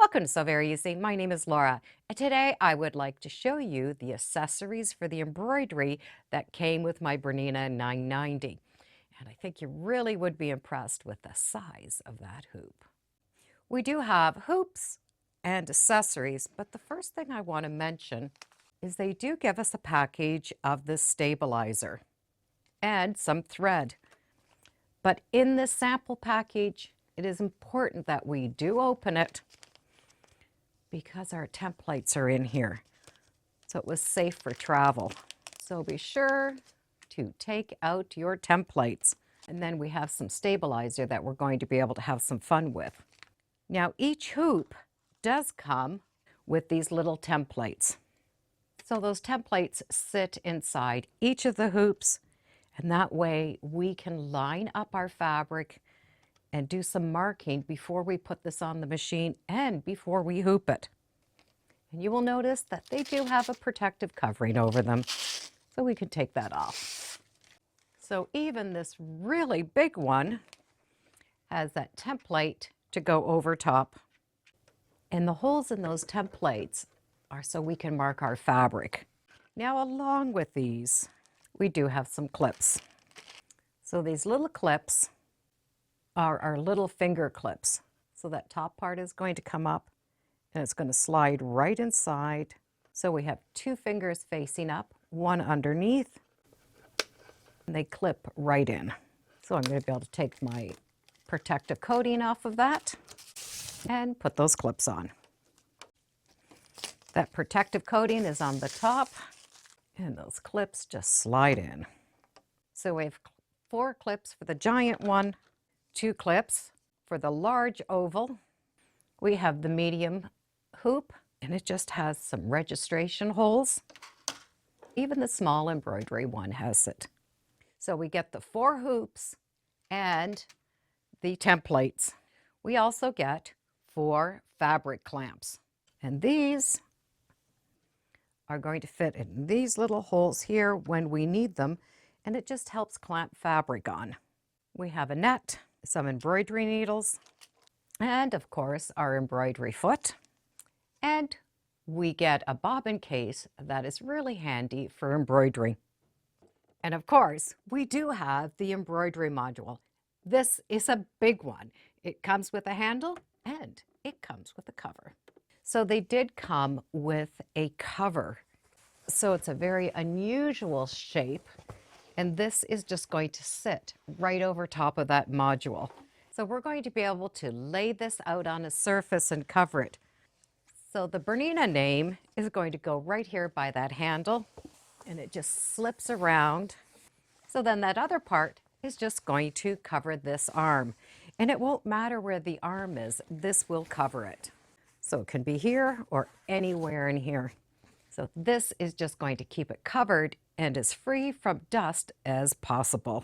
Welcome to So Very Easy. My name is Laura, and today I would like to show you the accessories for the embroidery that came with my BERNINA 990. And I think you really would be impressed with the size of that hoop. We do have hoops and accessories, but the first thing I want to mention is they do give us a package of this stabilizer and some thread. But in this sample package, it is important that we do open it because our templates are in here. So it was safe for travel. So be sure to take out your templates. And then we have some stabilizer that we're going to be able to have some fun with. Now each hoop does come with these little templates. So those templates sit inside each of the hoops, and that way we can line up our fabric and do some marking before we put this on the machine and before we hoop it. And you will notice that they do have a protective covering over them, so we can take that off. So even this really big one has that template to go over top. And the holes in those templates are so we can mark our fabric. Now along with these, we do have some clips. So these little clips are our little finger clips. So that top part is going to come up and it's going to slide right inside. So we have two fingers facing up, one underneath, and they clip right in. So I'm going to be able to take my protective coating off of that and put those clips on. That protective coating is on the top and those clips just slide in. So we have 4 clips for the giant one, 2 clips for the large oval. We have the medium hoop, and it just has some registration holes. Even the small embroidery one has it. So we get the 4 hoops and the templates. We also get 4 fabric clamps, and these are going to fit in these little holes here when we need them, and it just helps clamp fabric on. We have a net, some embroidery needles, and of course our embroidery foot. And we get a bobbin case that is really handy for embroidery. And of course, we do have the embroidery module. This is a big one. It comes with a handle and it comes with a cover. So they did come with a cover. So it's a very unusual shape. And this is just going to sit right over top of that module. So we're going to be able to lay this out on a surface and cover it. So the BERNINA name is going to go right here by that handle, and it just slips around. So then that other part is just going to cover this arm. And it won't matter where the arm is, this will cover it. So it can be here or anywhere in here. So this is just going to keep it covered and as free from dust as possible.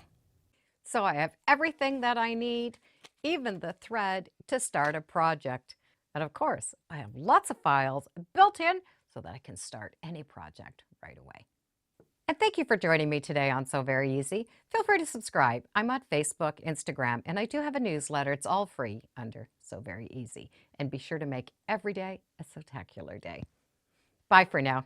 So I have everything that I need, even the thread to start a project. And of course, I have lots of files built in so that I can start any project right away. And thank you for joining me today on So Very Easy. Feel free to subscribe. I'm on Facebook, Instagram, and I do have a newsletter. It's all free under So Very Easy. And be sure to make every day a spectacular day. Bye for now.